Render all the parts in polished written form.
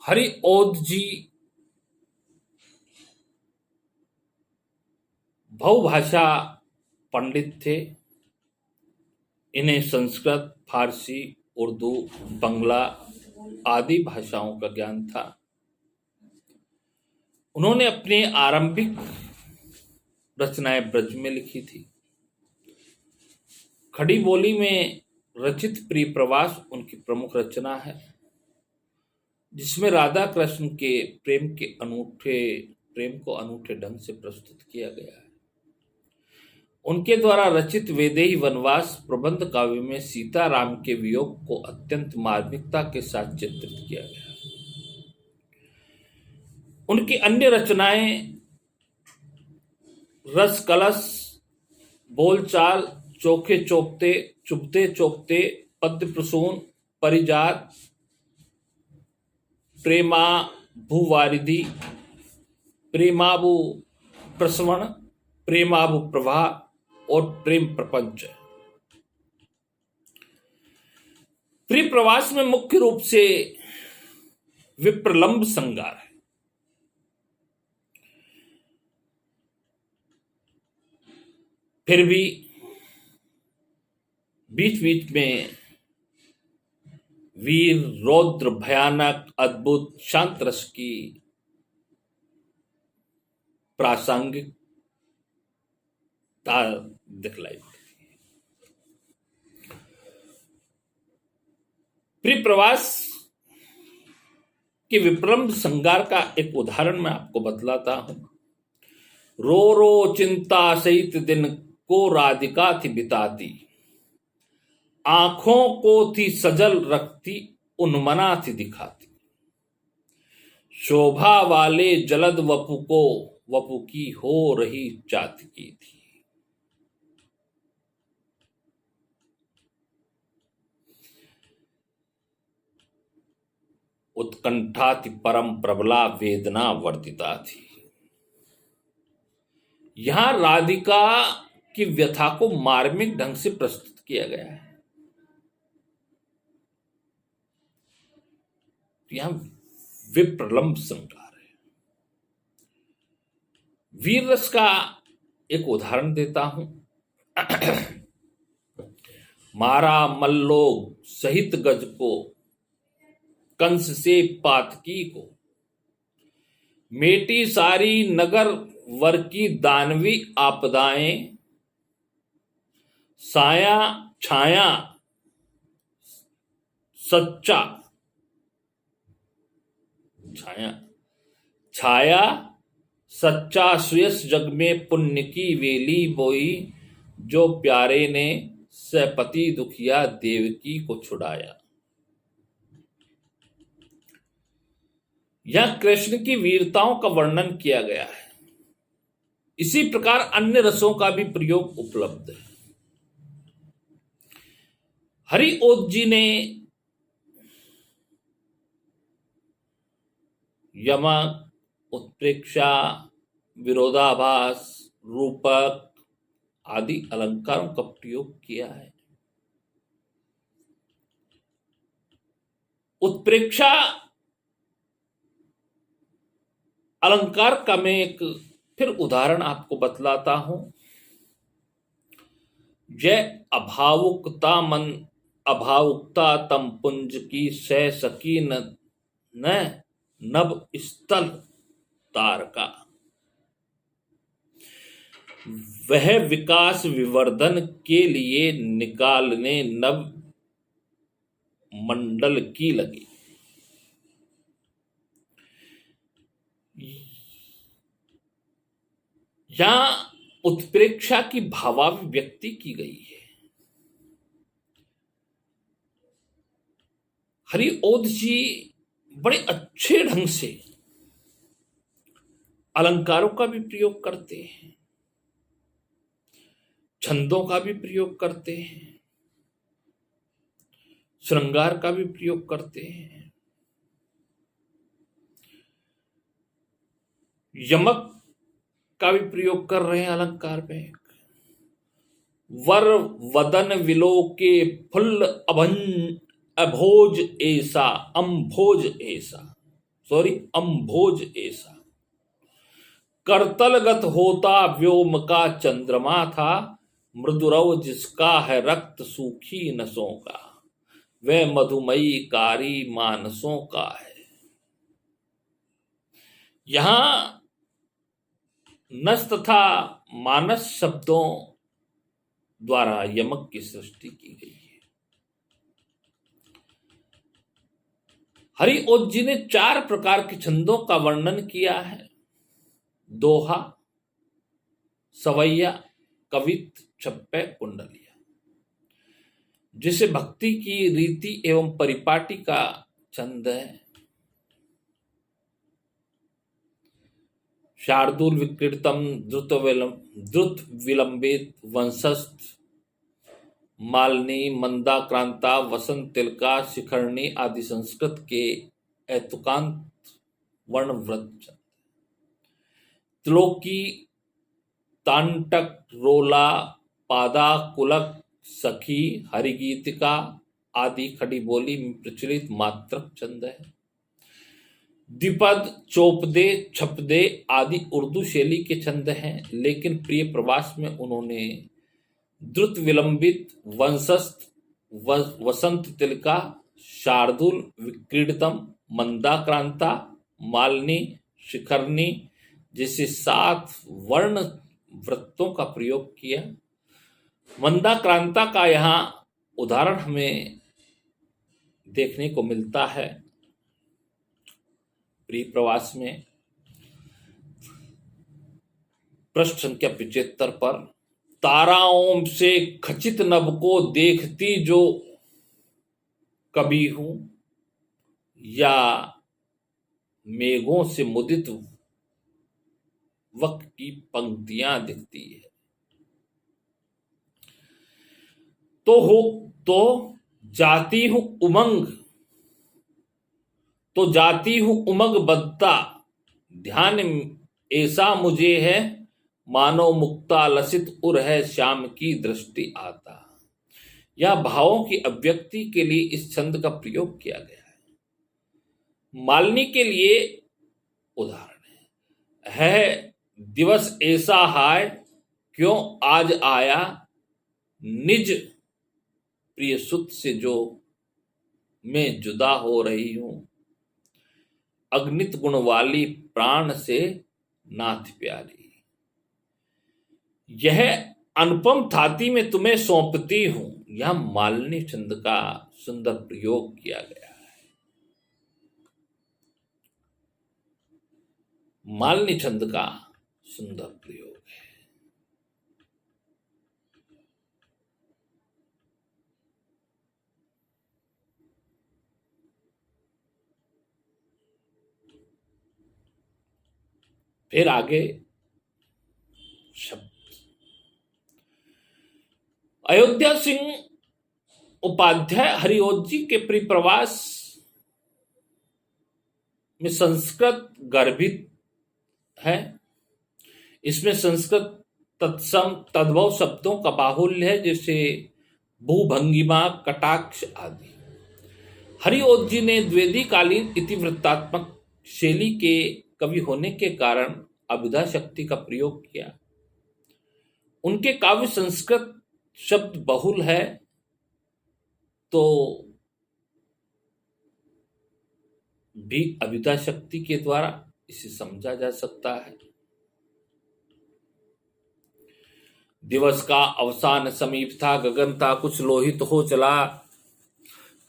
हरि ओध जी बहुभाषा पंडित थे। इन्हें संस्कृत, फारसी, उर्दू, बंगला आदि भाषाओं का ज्ञान था। उन्होंने अपनी आरंभिक रचनाएं ब्रज में लिखी थी। खड़ी बोली में रचित प्रिय प्रवास उनकी प्रमुख रचना है, जिसमें राधा कृष्ण के प्रेम को अनूठे ढंग से प्रस्तुत किया गया है। उनके द्वारा रचित वैदेही वनवास प्रबंध काव्य में सीता राम के वियोग को अत्यंत मार्मिकता के साथ चित्रित किया गया है। उनकी अन्य रचनाएं रस कलश, बोलचाल, चोखे चोपते, चुभते चोपते, पद्य प्रसून, परिजात, प्रेमा भूवारिधि, प्रेमाभु प्रसवण, प्रेमाभु प्रभा और प्रेम प्रपंच। प्रिय प्रवास में मुख्य रूप से विप्रलंब संगार है। फिर भी बीच बीच में वीर, रौद्र, भयानक, अद्भुत, शांत रस की प्रासंगिकता दिखलाई पड़ती है। प्रिय प्रवास के विप्रलंब संगार का एक उदाहरण मैं आपको बतलाता हूं। रो रो चिंता सहित दिन को राधिका थी बिताती, आंखों को थी सजल रखती, उन्मना थी दिखाती। शोभा वाले जलद वपु को वपु की हो रही चातकी थी। उत्कंठा थी परम प्रबला, वेदना वर्तिता थी। यहां राधिका की व्यथा को मार्मिक ढंग से प्रस्तुत किया गया है। यहां विप्रलंब संगार है। वीर रस का एक उदाहरण देता हूं। मारा मल्लो सहित गज को, कंस से पातकी को, मेटी सारी नगर वर की दानवी आपदाएं, साया छाया सच्चा छाया सच्चा सुयस जग में पुण्य की वेली बोई, जो प्यारे ने सपति दुखिया देवकी को छुड़ाया। यह कृष्ण की वीरताओं का वर्णन किया गया है। इसी प्रकार अन्य रसों का भी प्रयोग उपलब्ध है। हरि ओध जी ने यमक, उत्प्रेक्षा, विरोधाभास, रूपक आदि अलंकारों का प्रयोग किया है। उत्प्रेक्षा अलंकार का मैं एक फिर उदाहरण आपको बतलाता हूं। जय अभावुकता तम पुंज की सह सकी न नभ स्थल तारका, वह विकास विवर्धन के लिए निकालने नव मंडल की लगी। यहां उत्प्रेक्षा की भावाभिव्यक्ति की गई है। हरि ओध जी बड़े अच्छे ढंग से अलंकारों का भी प्रयोग करते हैं, छंदों का भी प्रयोग करते हैं, श्रृंगार का भी प्रयोग करते हैं। यमक का भी प्रयोग कर रहे हैं अलंकार में। वर वदन विलो के फुल अभोज ऐसा, अम्भोज ऐसा, सॉरी, अम्भोज ऐसा करतलगत होता व्योम का चंद्रमा था, मृदुरव जिसका है रक्त सूखी नसों का, वह मधुमयी कारी मानसों का है। यहां नस तथा मानस शब्दों द्वारा यमक की सृष्टि की गई है। हरिओत जी ने 4 प्रकार के छंदों का वर्णन किया है: दोहा, सवैया, कवित, छप्पे, कुंडलिया, जिसे भक्ति की रीति एवं परिपाटी का छंद है। शार्दूल, विक्रीड़तम, द्रुत विलंबित, वंशस्थ, मालनी, मंदाक्रांता, वसंत तिलका, शिखरणी आदि संस्कृत के ऐतुकांत वर्णव्रत छंद। त्रिलोकी, तांटक, रोला, पादा, कुलक, सखी, हरिगीतिका आदि खड़ी बोली में प्रचलित मात्रक छंद है। द्विपद, चौपदे, छपदे आदि उर्दू शैली के छंद हैं, लेकिन प्रिय प्रवास में उन्होंने द्रुत विलंबित, वंशस्थ, वसंत तिलका, शार्दूल, विक्रीड़तम, मंदाक्रांता, मालनी, शिखरणी जैसे 7 वर्ण वृत्तों का प्रयोग किया। मंदाक्रांता का यहाँ उदाहरण हमें देखने को मिलता है प्रिय प्रवास में, पृष्ठ संख्या 75 पर। ताराओं से खचित नभ को देखती जो कभी हूं, या मेघों से मुदित वक्त की पंक्तियां दिखती है, तो जाती हूं उमंग, तो जाती हूं उमंग बदता, ध्यान ऐसा मुझे है, मानो मुक्ता लसित उर है श्याम की दृष्टि आता। यह भावों की अभिव्यक्ति के लिए इस छंद का प्रयोग किया गया है। मालनी के लिए उदाहरण है दिवस ऐसा हाय, क्यों आज आया, निज प्रिय सुत से जो मैं जुदा हो रही हूं, अगणित गुण वाली प्राण से नाथ प्यारी, यह अनुपम थाती में तुम्हें सौंपती हूं। यह मालनी छंद का सुंदर प्रयोग किया गया है। मालनी छंद का सुंदर प्रयोग है। फिर आगे शब्द। अयोध्या सिंह उपाध्याय हरिओत जी के परिप्रवास में संस्कृत गर्भित है। इसमें संस्कृत तत्सम तद्भव शब्दों का बाहुल्य है, जैसे भूभंगिमा, कटाक्ष आदि। हरिओत जी ने द्विवेदीकालीन इतिवृत्तात्मक शैली के कवि होने के कारण अभिधा शक्ति का प्रयोग किया। उनके काव्य संस्कृत शब्द बहुल है, तो भी अभिधा शक्ति के द्वारा इसे समझा जा सकता है। दिवस का अवसान समीप था, गगन था कुछ लोहित हो चला,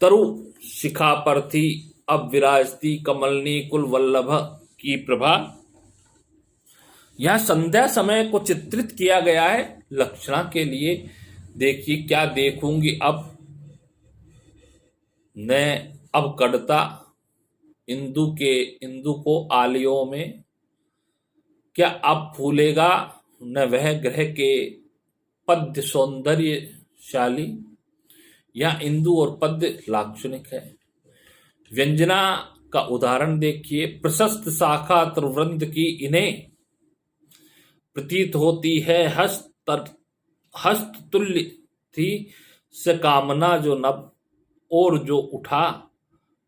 तरु शिखा पर थी अब विराजती कमलनी कुल वल्लभ की प्रभा। यहां संध्या समय को चित्रित किया गया है लक्षणा के लिए। देखिए, क्या देखूंगी अब मैं, अब कड़ता इंदु को आलियों में, क्या अब फूलेगा न वह ग्रह के पद्य सौंदर्यशाली। यह इंदु और पद्य लाक्षणिक है। व्यंजना का उदाहरण देखिए, प्रशस्त शाखा तरुवृंद की इन्हें प्रतीत होती है, हस्त तुल्य थी से कामना जो नभ और जो उठा,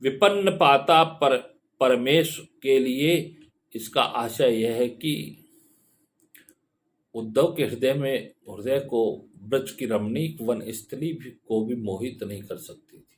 विपन्न पाता पर परमेश के लिए इसका आशय यह है कि उद्धव के हृदय को ब्रज की रमणीक वन स्थली को भी मोहित नहीं कर सकती थी।